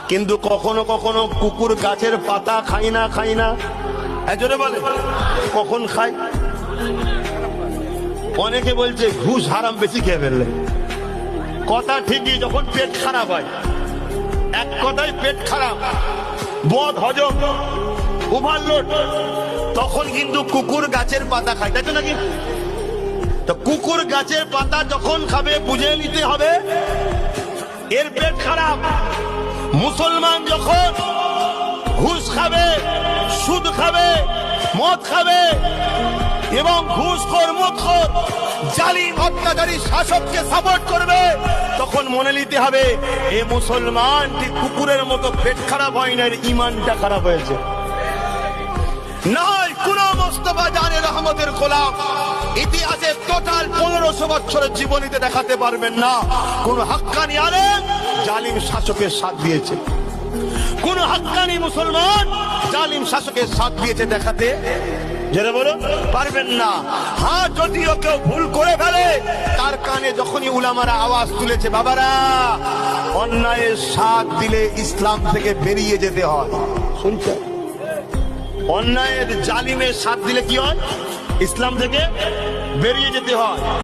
কিন্তু কখনো কখনো কুকুর গাছের পাতা খায় না, খায় না, জোরে বলে কখন খায়? অনেকে বলছে ঘুষ হারাম, বেশি খেয়ে ফেললে। কথা ঠিকই, যখন পেট খারাপ হয়, এক কথায় পেট খারাপ, বদ হজম, ওভারলোড, তখন কিন্তু কুকুর গাছের পাতা খায়, তাই তো নাকি? তো কুকুর গাছের পাতা যখন খাবে বুঝে নিতে হবে এর পেট খারাপ। মুসলমান যখন ঘুষ খাবে, সুদ খাবে, মদ খাবে এবং ঘুষখোর, মদখোর, জালিম অত্যাচারী শাসককে সাপোর্ট করবে, তখন মনে নিতে হবে এ মুসলমানটি কুকুরের মতো পেট খারাপ হয় না, এর ইমানটা খারাপ হয়েছে। নয় কোন মোস্তফা জানের রহমতের গোলাম ইতিহাসে টোটাল 1500 বছরের জীবনীতে দেখাতে পারবেন না কোন হাক্কানি আলেম জালিম শাসকের সাথ দিয়েছে, কোন হাক্কানি মুসলমান জালিম শাসকের সাথ দিয়েছে দেখাতে যারা বলো পারবেন না। হ্যাঁ, যদিও কেউ ভুল করে ফেলে, তার কানে যখনই উলামারা আওয়াজ তুলেছে, বাবারা অন্যায়ের সাথ দিলে ইসলাম থেকে বেরিয়ে যেতে হয়, শুনছে? অন্যায়ের জালিমের সাথ দিলে কি হয়? ইসলাম থেকে বেরিয়ে যেতে হয়।